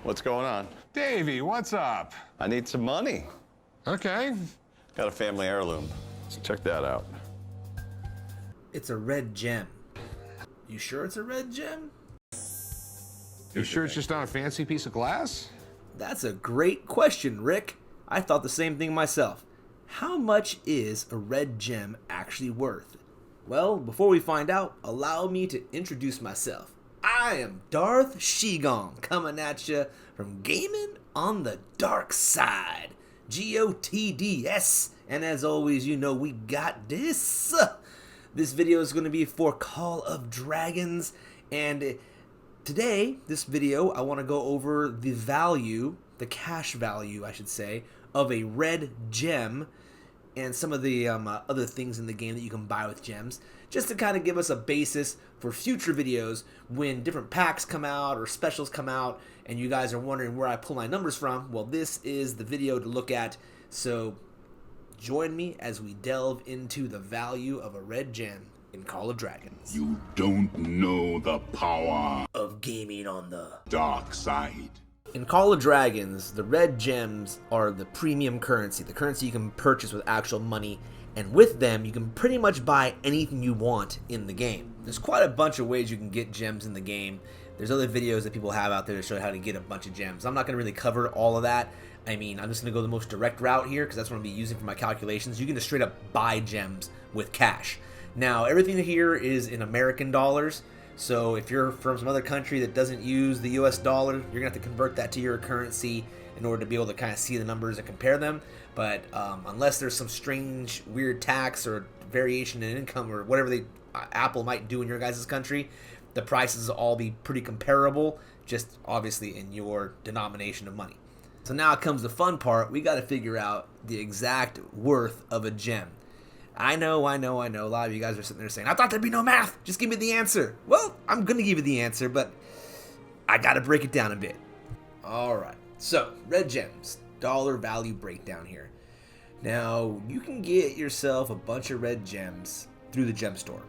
What's going on? Davey, what's up? I need some money. Okay. Got a family heirloom. So check that out. It's a red gem. You sure it's a red gem? You sure it's just not a fancy piece of glass? That's a great question, Rick. I thought the same thing myself. How much is a red gem actually worth? Well, before we find out, allow me to introduce myself. I am Darth Shigong, coming at you from gaming on the dark side. GOTDS. And as always, you know we got this. This video is going to be for Call of Dragons, and today, this video, I want to go over the value, the cash value, I should say, of a red gem and some of the other things in the game that you can buy with gems, just to kind of give us a basis for future videos when different packs come out or specials come out and you guys are wondering where I pull my numbers from. Well, this is the video to look at, so join me as we delve into the value of a red gem in Call of Dragons. You don't know the power Of gaming on the dark side. In Call of Dragons, the red gems are the premium currency, the currency you can purchase with actual money, and with them, you can pretty much buy anything you want in the game. There's quite a bunch of ways you can get gems in the game. There's other videos that people have out there to show you how to get a bunch of gems. I'm not going to really cover all of that. I mean, I'm just going to go the most direct route here because that's what I'm going to be using for my calculations. You can just straight up buy gems with cash. Now, everything here is in American dollars. So if you're from some other country that doesn't use the US dollar, you're going to have to convert that to your currency in order to be able to kind of see the numbers and compare them. But unless there's some strange, weird tax or variation in income or whatever Apple might do in your guys' country, the prices will all be pretty comparable, just obviously in your denomination of money. So now comes the fun part. We got to figure out the exact worth of a gem. I know. A lot of you guys are sitting there saying, I thought there'd be no math. Just give me the answer. Well, I'm going to give you the answer, but I got to break it down a bit. All right. So, red gems, dollar value breakdown here. Now, you can get yourself a bunch of red gems through the gem store.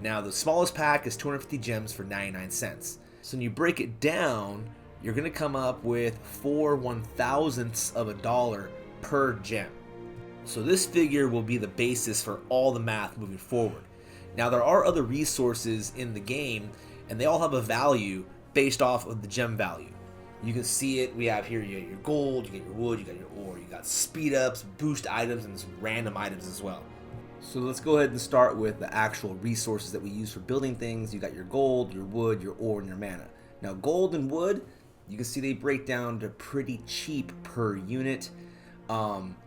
Now, the smallest pack is 250 gems for 99 cents. So, when you break it down, you're going to come up with 4 1,000ths of a dollar per gem. So this figure will be the basis for all the math moving forward. Now there are other resources in the game and they all have a value based off of the gem value. You can see it, we have here you got your gold, you got your wood, you got your ore, you got speed ups, boost items, and some random items as well. So let's go ahead and start with the actual resources that we use for building things. You got your gold, your wood, your ore, and your mana. Now gold and wood, you can see they break down to pretty cheap per unit.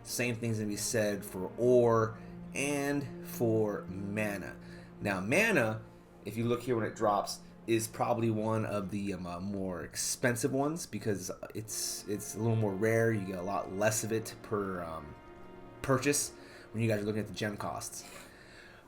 Same things can be said for ore and for mana. Now mana, if you look here when it drops, is probably one of the more expensive ones because it's a little more rare. You get a lot less of it per purchase when you guys are looking at the gem costs.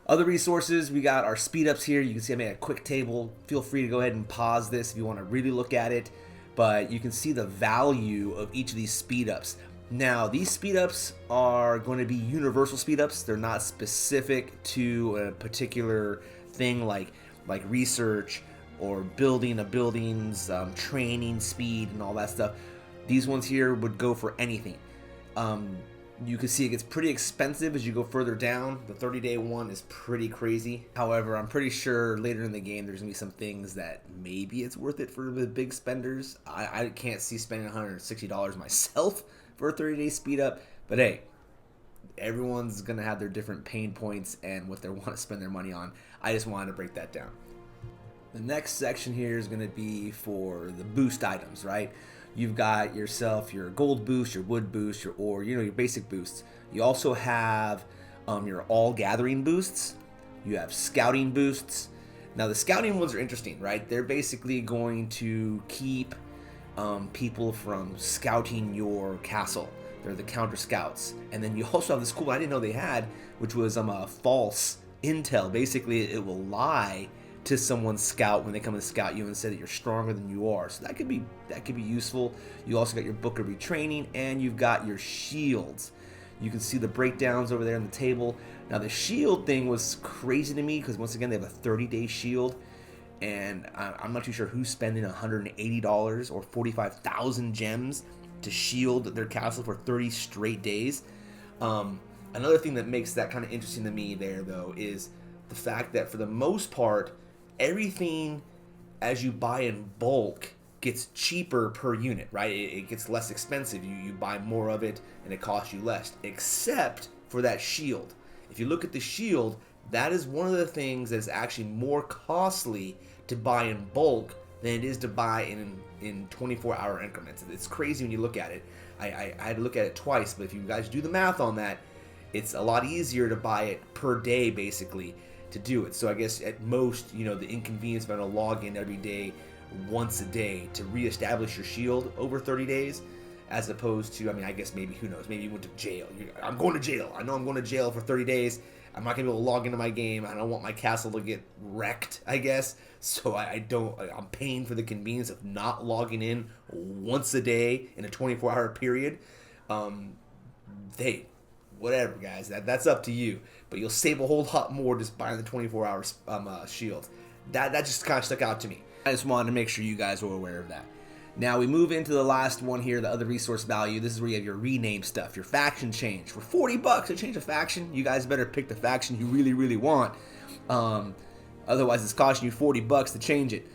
Other resources, we got our speed ups here. You can see I made a quick table. Feel free to go ahead and pause this if you want to really look at it. But you can see the value of each of these speed ups. Now, these speed ups are going to be universal speed ups. They're not specific to a particular thing like research or building a building's training speed and all that stuff. These ones here would go for anything. You can see it gets pretty expensive as you go further down. The 30-day one is pretty crazy. However, I'm pretty sure later in the game there's going to be some things that maybe it's worth it for the big spenders. I can't see spending $160 myself for a 30-day speed up, but hey, everyone's gonna have their different pain points and what they want to spend their money on. I just wanted to break that down. The next section here is gonna be for the boost items, right? You've got yourself your gold boost, your wood boost, your ore, your basic boosts. You also have your all gathering boosts. You have scouting boosts. Now the scouting ones are interesting, right? They're basically going to keep people from scouting your castle. They're the counter scouts. And then you also have this cool one I didn't know they had, which was false intel. Basically, it will lie to someone's scout when they come and scout you and say that you're stronger than you are. So that could be useful. You also got your book of retraining and you've got your shields. You can see the breakdowns over there on the table. Now the shield thing was crazy to me because once again they have a 30-day shield. and I'm not too sure who's spending $180 or 45,000 gems to shield their castle for 30 straight days. Another thing that makes that kind of interesting to me there, though, is the fact that for the most part, everything as you buy in bulk gets cheaper per unit, right? It gets less expensive. You buy more of it and it costs you less, except for that shield. If you look at the shield, that is one of the things that's actually more costly to buy in bulk than it is to buy in 24-hour increments. It's crazy when you look at it. I had to look at it twice, but if you guys do the math on that, it's a lot easier to buy it per day, basically, to do it. So I guess at most, the inconvenience of having to log in every day, once a day, to reestablish your shield over 30 days, as opposed to, I guess maybe, who knows, maybe you went to jail. I'm going to jail. I know I'm going to jail for 30 days. I'm not going to be able to log into my game. I don't want my castle to get wrecked, I guess. So I'm paying for the convenience of not logging in once a day in a 24-hour period. Hey, whatever, guys. That's up to you. But you'll save a whole lot more just buying the 24-hour shield. That just kind of stuck out to me. I just wanted to make sure you guys were aware of that. Now we move into the last one here, the other resource value. This is where you have your rename stuff, your faction change. For $40 to change a faction, you guys better pick the faction you really, really want. Otherwise, it's costing you $40 to change it.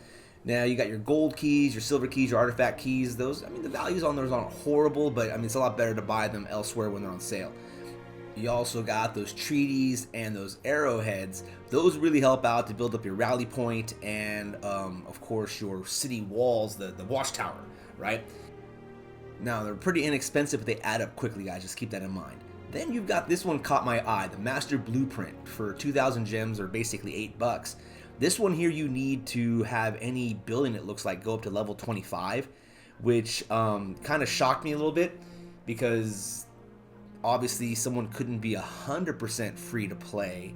Now you got your gold keys, your silver keys, your artifact keys. Those, the values on those aren't horrible, but it's a lot better to buy them elsewhere when they're on sale. You also got those treaties and those arrowheads. Those really help out to build up your rally point and, of course, your city walls, the watchtower, right? Now, they're pretty inexpensive, but they add up quickly, guys. Just keep that in mind. Then you've got this one caught my eye, the Master Blueprint for 2,000 gems, or basically $8. This one here, you need to have any building, it looks like, go up to level 25, which kind of shocked me a little bit because obviously someone couldn't be 100% free to play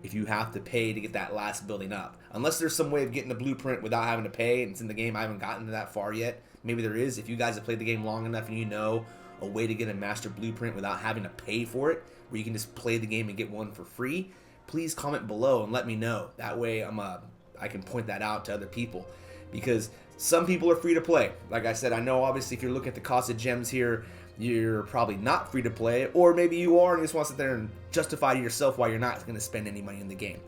if you have to pay to get that last building up. Unless there's some way of getting the blueprint without having to pay, and it's in the game. I haven't gotten that far yet. Maybe there is. If you guys have played the game long enough and you know a way to get a master blueprint without having to pay for it, where you can just play the game and get one for free, please comment below and let me know. That way I can point that out to other people, because some people are free to play. Like I said, I know obviously if you're looking at the cost of gems here, you're probably not free to play, or maybe you are and you just want to sit there and justify to yourself why you're not going to spend any money in the game.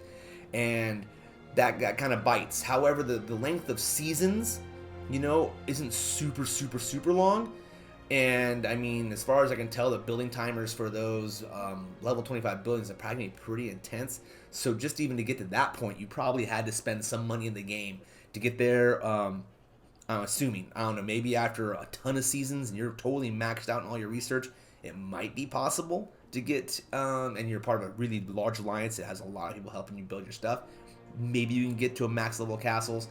And that kind of bites. However, the length of seasons, isn't super long. And as far as I can tell, the building timers for those level 25 buildings are probably pretty intense. So just even to get to that point, you probably had to spend some money in the game to get there. I'm assuming, I don't know, maybe after a ton of seasons and you're totally maxed out in all your research, it might be possible to get, and you're part of a really large alliance that has a lot of people helping you build your stuff. Maybe you can get to a max level castles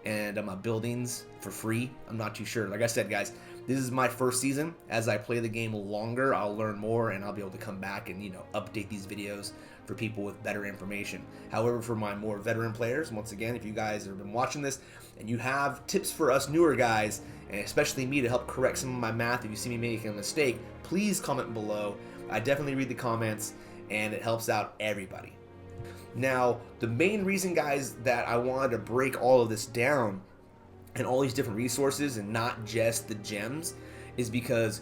and buildings for free. I'm not too sure. Like I said, guys, this is my first season. As I play the game longer, I'll learn more and I'll be able to come back and, update these videos for people with better information. However, for my more veteran players, once again, if you guys have been watching this and you have tips for us newer guys, and especially me, to help correct some of my math if you see me making a mistake, please comment below. I definitely read the comments and it helps out everybody. Now, the main reason, guys, that I wanted to break all of this down and all these different resources and not just the gems is because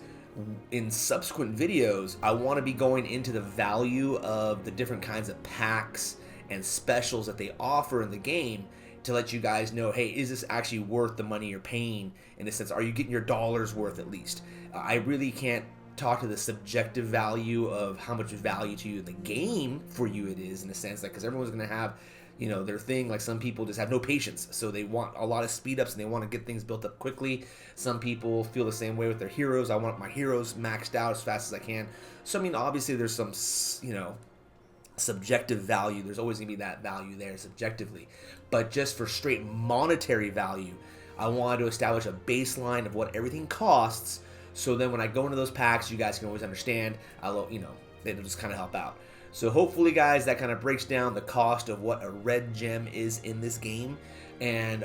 in subsequent videos, I want to be going into the value of the different kinds of packs and specials that they offer in the game to let you guys know, hey, is this actually worth the money you're paying? In a sense, are you getting your dollars worth at least? I really can't talk to the subjective value of how much value to you in the game for you it is, in a sense, like, because everyone's going to have their thing. Like, some people just have no patience, so they want a lot of speed ups and they want to get things built up quickly. Some people feel the same way with their heroes. I want my heroes maxed out as fast as I can. So obviously there's some subjective value. There's always gonna be that value there subjectively, but just for straight monetary value, I wanted to establish a baseline of what everything costs, so then when I go into those packs, you guys can always understand. It'll just kind of help out. So hopefully, guys, that kind of breaks down the cost of what a red gem is in this game, and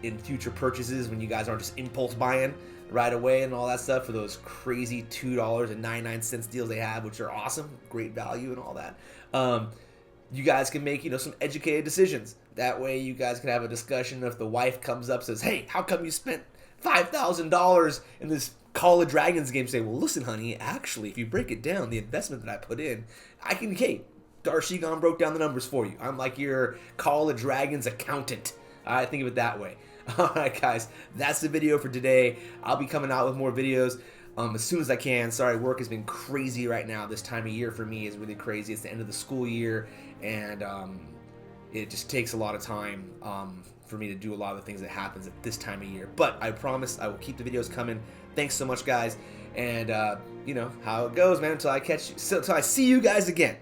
in future purchases, when you guys aren't just impulse buying right away and all that stuff for those crazy $2.99 deals they have, which are awesome, great value and all that. You guys can make some educated decisions That way you guys can have a discussion. If the wife comes up and says, hey, how come you spent $5,000 in this Call of Dragons game? Say, well, listen, honey, actually, if you break it down, the investment that I put in, I can, hey, Darth Shigong broke down the numbers for you. I'm like your Call of Dragons accountant. I think of it that way. Alright guys, that's the video for today. I'll be coming out with more videos as soon as I can. Sorry, work has been crazy right now. This time of year for me is really crazy. It's the end of the school year, and it just takes a lot of time for me to do a lot of the things that happens at this time of year. But I promise I will keep the videos coming. Thanks so much, guys. And you know how it goes, man. Until I catch you, until I see you guys again,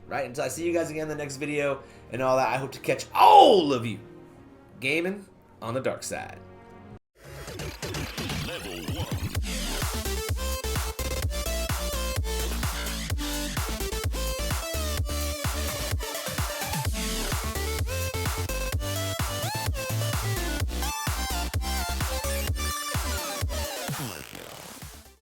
right? Until I see you guys again in the next video and all that. I hope to catch all of you gaming on the dark side.